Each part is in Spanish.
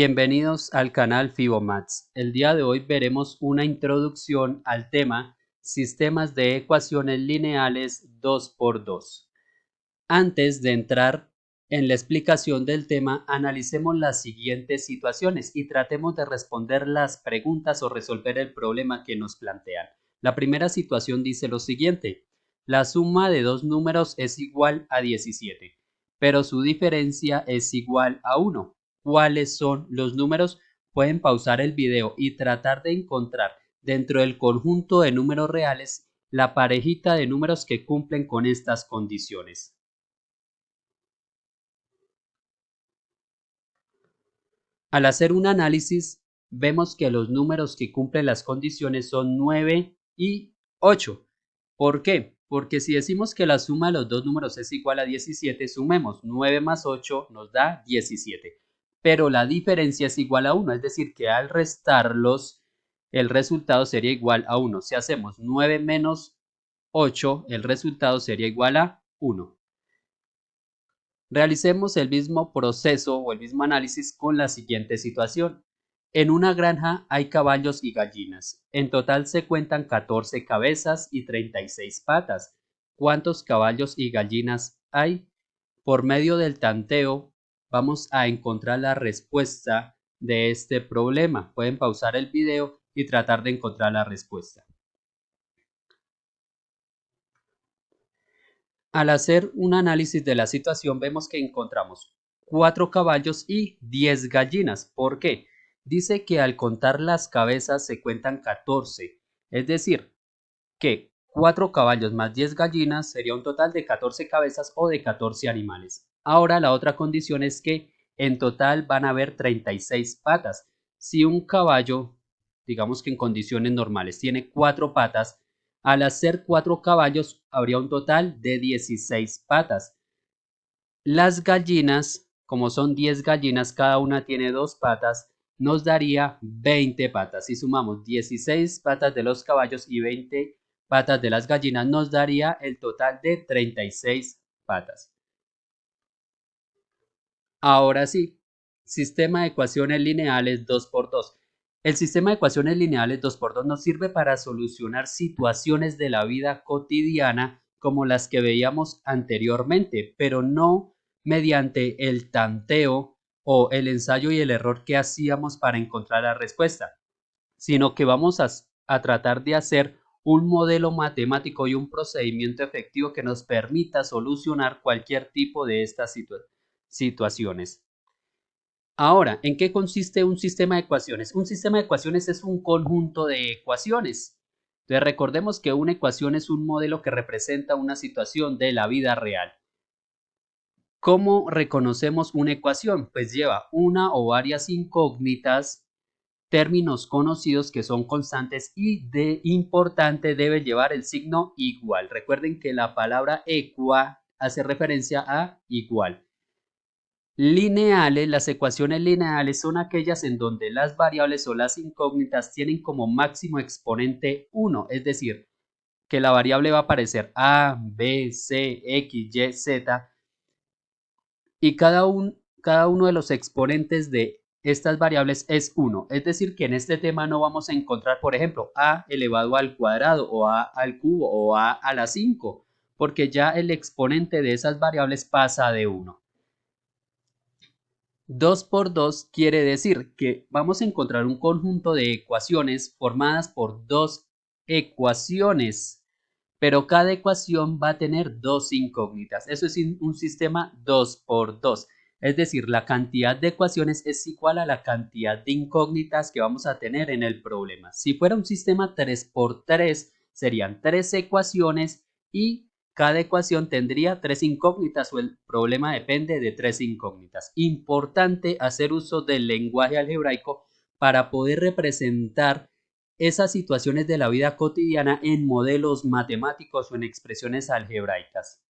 Bienvenidos al canal Fibonacci. El día de hoy veremos una introducción al tema Sistemas de ecuaciones lineales 2×2. Antes de entrar en la explicación del tema, analicemos las siguientes situaciones y tratemos de responder las preguntas o resolver el problema que nos plantean. La primera situación dice lo siguiente: la suma de dos números es igual a 17, pero su diferencia es igual a 1. ¿Cuáles son los números? Pueden pausar el video y tratar de encontrar dentro del conjunto de números reales la parejita de números que cumplen con estas condiciones. Al hacer un análisis, vemos que los números que cumplen las condiciones son 9 y 8. ¿Por qué? Porque si decimos que la suma de los dos números es igual a 17, sumemos 9 más 8 nos da 17. Pero la diferencia es igual a 1, es decir, que al restarlos, el resultado sería igual a 1. Si hacemos 9 menos 8, el resultado sería igual a 1. Realicemos el mismo proceso o el mismo análisis con la siguiente situación. En una granja hay caballos y gallinas. En total se cuentan 14 cabezas y 36 patas. ¿Cuántos caballos y gallinas hay? Por medio del tanteo vamos a encontrar la respuesta de este problema. Pueden pausar el video y tratar de encontrar la respuesta. Al hacer un análisis de la situación vemos que encontramos 4 caballos y 10 gallinas. ¿Por qué? Dice que al contar las cabezas se cuentan 14, es decir, que 4 caballos más 10 gallinas sería un total de 14 cabezas o de 14 animales. Ahora la otra condición es que en total van a haber 36 patas. Si un caballo, digamos que en condiciones normales, tiene 4 patas, al hacer 4 caballos habría un total de 16 patas. Las gallinas, como son 10 gallinas, cada una tiene 2 patas, nos daría 20 patas. Si sumamos 16 patas de los caballos y 20 patas de las gallinas, nos daría el total de 36 patas. Ahora sí, sistema de ecuaciones lineales 2×2. El sistema de ecuaciones lineales 2×2 nos sirve para solucionar situaciones de la vida cotidiana como las que veíamos anteriormente, pero no mediante el tanteo o el ensayo y el error que hacíamos para encontrar la respuesta, sino que vamos a tratar de hacer un modelo matemático y un procedimiento efectivo que nos permita solucionar cualquier tipo de estas situaciones. Ahora, ¿en qué consiste un sistema de ecuaciones? Un sistema de ecuaciones es un conjunto de ecuaciones. Entonces, recordemos que una ecuación es un modelo que representa una situación de la vida real. ¿Cómo reconocemos una ecuación? Pues lleva una o varias incógnitas, términos conocidos que son constantes y de importante debe llevar el signo igual. Recuerden que la palabra equa hace referencia a igual. Lineales, las ecuaciones lineales son aquellas en donde las variables o las incógnitas tienen como máximo exponente 1, es decir, que la variable va a aparecer A, B, C, X, Y, Z y cada uno de los exponentes de estas variables es 1. Es decir, que en este tema no vamos a encontrar, por ejemplo, A elevado al cuadrado o A al cubo o A a la 5, porque ya el exponente de esas variables pasa de 1. 2×2 quiere decir que vamos a encontrar un conjunto de ecuaciones formadas por dos ecuaciones, pero cada ecuación va a tener dos incógnitas. Eso es un sistema 2×2, es decir, la cantidad de ecuaciones es igual a la cantidad de incógnitas que vamos a tener en el problema. Si fuera un sistema 3×3, serían 3 ecuaciones y cada ecuación tendría 3 incógnitas o el problema depende de 3 incógnitas. Importante hacer uso del lenguaje algebraico para poder representar esas situaciones de la vida cotidiana en modelos matemáticos o en expresiones algebraicas.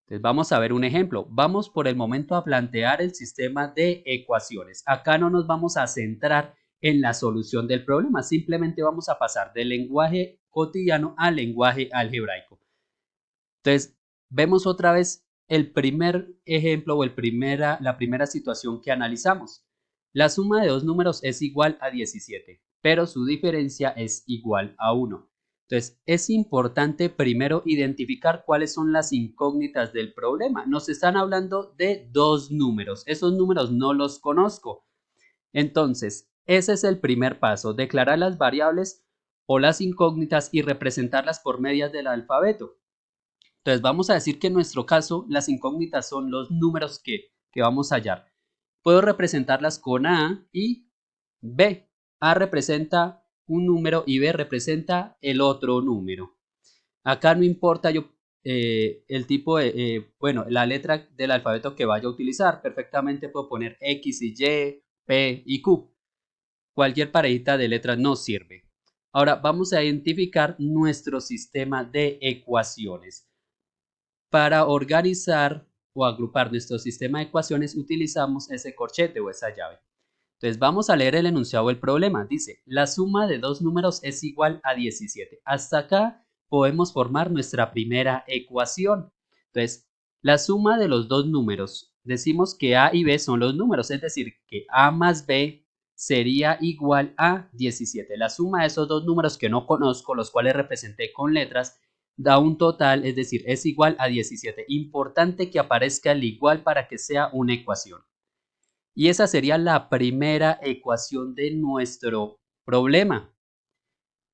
Entonces vamos a ver un ejemplo. Vamos por el momento a plantear el sistema de ecuaciones. Acá no nos vamos a centrar en la solución del problema, simplemente vamos a pasar del lenguaje cotidiano al lenguaje algebraico. Entonces, vemos otra vez el primer ejemplo o la primera situación que analizamos. La suma de dos números es igual a 17, pero su diferencia es igual a 1. Entonces, es importante primero identificar cuáles son las incógnitas del problema. Nos están hablando de dos números. Esos números no los conozco. Entonces, ese es el primer paso, declarar las variables o las incógnitas y representarlas por medios del alfabeto. Entonces, vamos a decir que en nuestro caso las incógnitas son los números que vamos a hallar. Puedo representarlas con A y B. A representa un número y B representa el otro número. Acá no importa el tipo bueno, la letra del alfabeto que vaya a utilizar. Perfectamente puedo poner X y Y, P y Q. Cualquier parejita de letras no sirve. Ahora vamos a identificar nuestro sistema de ecuaciones. Para organizar o agrupar nuestro sistema de ecuaciones utilizamos ese corchete o esa llave. Entonces vamos a leer el enunciado del problema. Dice, la suma de dos números es igual a 17. Hasta acá podemos formar nuestra primera ecuación. Entonces, la suma de los dos números, decimos que A y B son los números, es decir, que A más B sería igual a 17. La suma de esos dos números que no conozco, los cuales representé con letras, da un total, es decir, es igual a 17. Importante que aparezca el igual para que sea una ecuación. Y esa sería la primera ecuación de nuestro problema.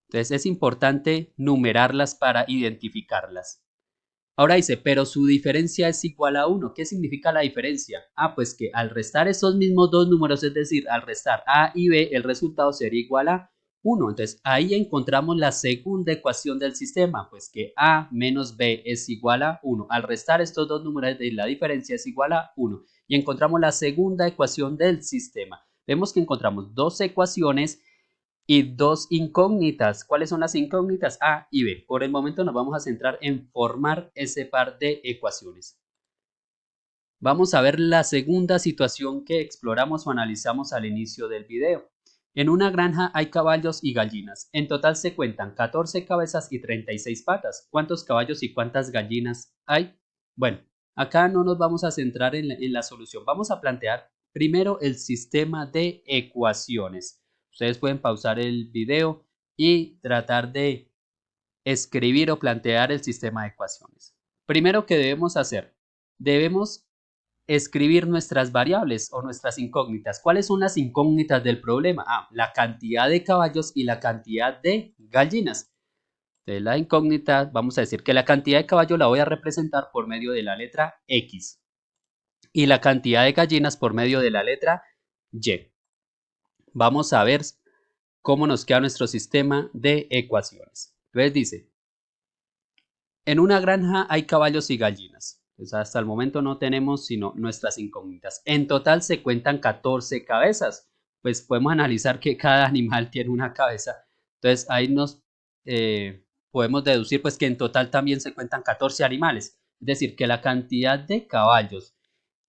Entonces es importante numerarlas para identificarlas. Ahora dice, pero su diferencia es igual a 1. ¿Qué significa la diferencia? Pues que al restar esos mismos dos números, es decir, al restar A y B, el resultado sería igual a 1. Entonces ahí encontramos la segunda ecuación del sistema, pues que A menos B es igual a 1. Al restar estos dos números, la diferencia es igual a 1. Y encontramos la segunda ecuación del sistema. Vemos que encontramos dos ecuaciones y dos incógnitas. ¿Cuáles son las incógnitas? A y B. Por el momento nos vamos a centrar en formar ese par de ecuaciones. Vamos a ver la segunda situación que exploramos o analizamos al inicio del video. En una granja hay caballos y gallinas. En total se cuentan 14 cabezas y 36 patas. ¿Cuántos caballos y cuántas gallinas hay? Bueno, acá no nos vamos a centrar en la solución. Vamos a plantear primero el sistema de ecuaciones. Ustedes pueden pausar el video y tratar de escribir o plantear el sistema de ecuaciones. Primero que debemos hacer, debemos escribir nuestras variables o nuestras incógnitas. ¿Cuáles son las incógnitas del problema? La cantidad de caballos y la cantidad de gallinas. De la incógnita, vamos a decir que la cantidad de caballos la voy a representar por medio de la letra X y la cantidad de gallinas por medio de la letra Y. Vamos a ver cómo nos queda nuestro sistema de ecuaciones. Entonces dice, en una granja hay caballos y gallinas. Pues hasta el momento no tenemos sino nuestras incógnitas. En total se cuentan 14 cabezas. Pues podemos analizar que cada animal tiene una cabeza. Entonces ahí nos podemos deducir pues que en total también se cuentan 14 animales. Es decir, que la cantidad de caballos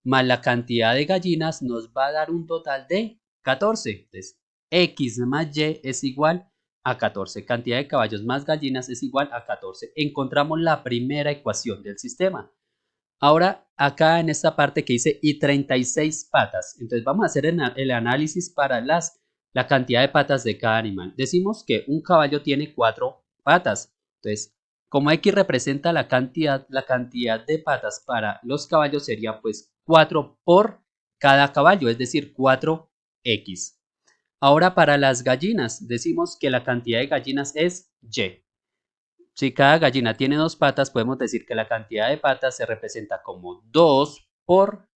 más la cantidad de gallinas nos va a dar un total de 14. Entonces, X más Y es igual a 14. Cantidad de caballos más gallinas es igual a 14. Encontramos la primera ecuación del sistema. Ahora, acá en esta parte que dice y 36 patas. Entonces, vamos a hacer el análisis para la cantidad de patas de cada animal. Decimos que un caballo tiene 4 patas. Entonces, como X representa la cantidad de patas para los caballos sería pues 4 por cada caballo, es decir, 4X. Ahora para las gallinas, decimos que la cantidad de gallinas es Y. Si cada gallina tiene 2 patas, podemos decir que la cantidad de patas se representa como 2 por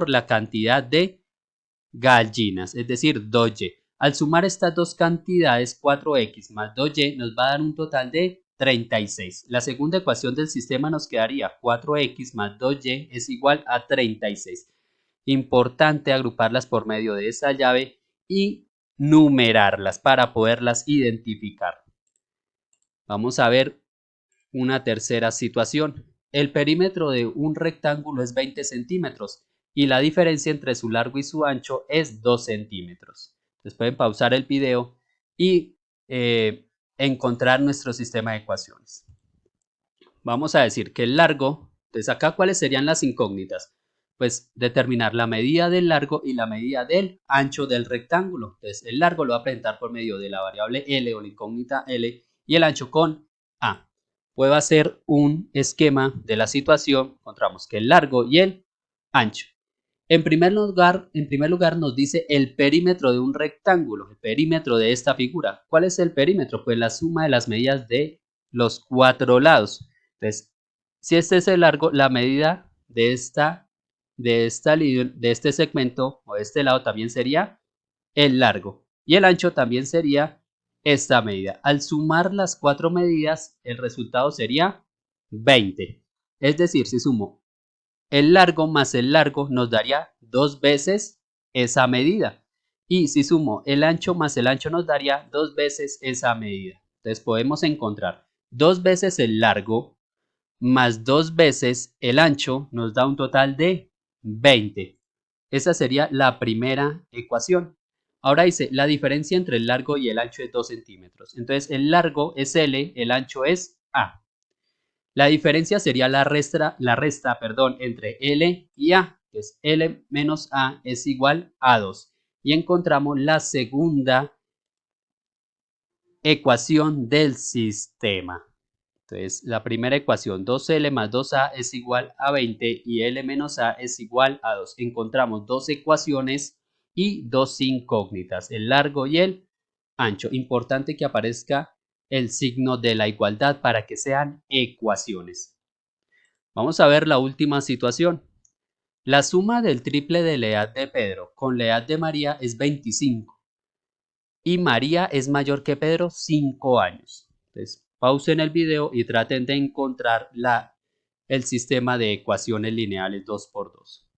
la cantidad de gallinas, es decir, 2Y. Al sumar estas dos cantidades, 4X más 2Y, nos va a dar un total de 36. La segunda ecuación del sistema nos quedaría 4X más 2Y es igual a 36. Importante agruparlas por medio de esa llave y numerarlas para poderlas identificar. Vamos a ver una tercera situación. El perímetro de un rectángulo es 20 centímetros y la diferencia entre su largo y su ancho es 2 centímetros. Entonces pueden pausar el video y encontrar nuestro sistema de ecuaciones. Vamos a decir que el largo, entonces acá cuáles serían las incógnitas. pues determinar la medida del largo y la medida del ancho del rectángulo. Entonces el largo lo va a presentar por medio de la variable L o la incógnita L y el ancho con A. Puedo hacer un esquema de la situación. Encontramos que el largo y el ancho. En primer lugar nos dice el perímetro de un rectángulo, el perímetro de esta figura. ¿Cuál es el perímetro? Pues la suma de las medidas de los cuatro lados. Entonces, si este es el largo, la medida de este segmento o de este lado también sería el largo. Y el ancho también sería esta medida. Al sumar las cuatro medidas, el resultado sería 20. Es decir, si sumo el largo más el largo nos daría 2 veces esa medida. Y si sumo el ancho más el ancho nos daría 2 veces esa medida. Entonces podemos encontrar 2 veces el largo más 2 veces el ancho nos da un total de 20. Esa sería la primera ecuación. Ahora dice, la diferencia entre el largo y el ancho es 2 centímetros. Entonces el largo es L, el ancho es A. La diferencia sería la resta entre L y A, que es L menos A es igual a 2. Y encontramos la segunda ecuación del sistema. Entonces, la primera ecuación, 2L más 2A es igual a 20 y L menos A es igual a 2. Encontramos dos ecuaciones y dos incógnitas, el largo y el ancho. Importante que aparezca el signo de la igualdad para que sean ecuaciones. Vamos a ver la última situación. La suma del triple de la edad de Pedro con la edad de María es 25 y María es mayor que Pedro 5 años. Entonces, pausen el video y traten de encontrar el sistema de ecuaciones lineales 2×2.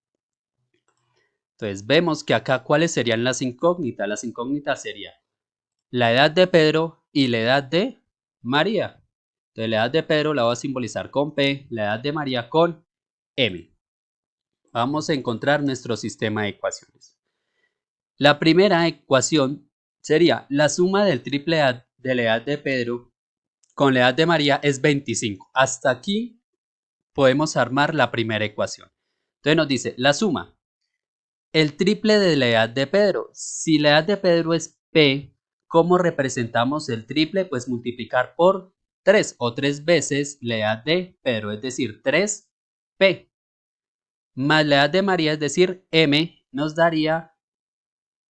Entonces, vemos que acá, ¿cuáles serían las incógnitas? Las incógnitas serían la edad de Pedro y la edad de María. Entonces, la edad de Pedro la voy a simbolizar con P, la edad de María con M. Vamos a encontrar nuestro sistema de ecuaciones. La primera ecuación sería la suma del triple de la edad de Pedro con la edad de María es 25. Hasta aquí podemos armar la primera ecuación. Entonces nos dice la suma, el triple de la edad de Pedro. Si la edad de Pedro es P, ¿cómo representamos el triple? Pues multiplicar por 3 o 3 veces la edad de Pedro, es decir, 3P. Más la edad de María, es decir, M, nos daría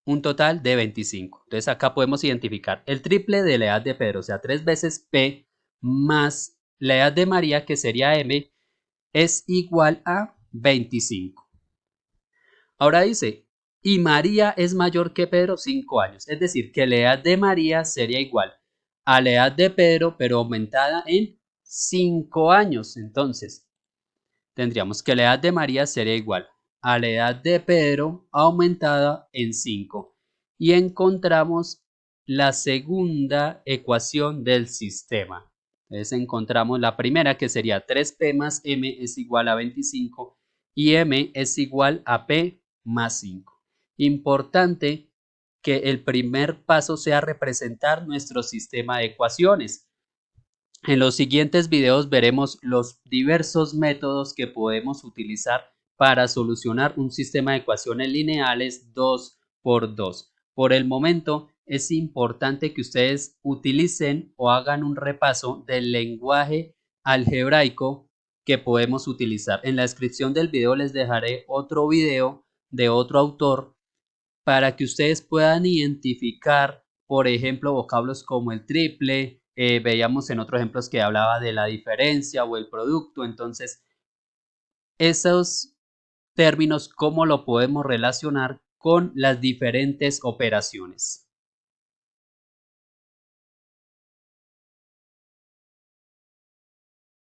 un total de 25. Entonces acá podemos identificar el triple de la edad de Pedro, o sea, 3 veces P más la edad de María, que sería M, es igual a 25. Ahora dice, y María es mayor que Pedro 5 años, es decir, que la edad de María sería igual a la edad de Pedro, pero aumentada en 5 años. Entonces, tendríamos que la edad de María sería igual a la edad de Pedro aumentada en 5. Y encontramos la segunda ecuación del sistema. Entonces encontramos la primera, que sería 3P más M es igual a 25 y M es igual a P más 5. Importante que el primer paso sea representar nuestro sistema de ecuaciones. En los siguientes videos veremos los diversos métodos que podemos utilizar para solucionar un sistema de ecuaciones lineales 2×2. Por el momento, es importante que ustedes utilicen o hagan un repaso del lenguaje algebraico que podemos utilizar. En la descripción del video les dejaré otro video de otro autor para que ustedes puedan identificar, por ejemplo, vocablos como el triple. Veíamos en otros ejemplos que hablaba de la diferencia o el producto. Entonces, esos términos, ¿cómo lo podemos relacionar con las diferentes operaciones?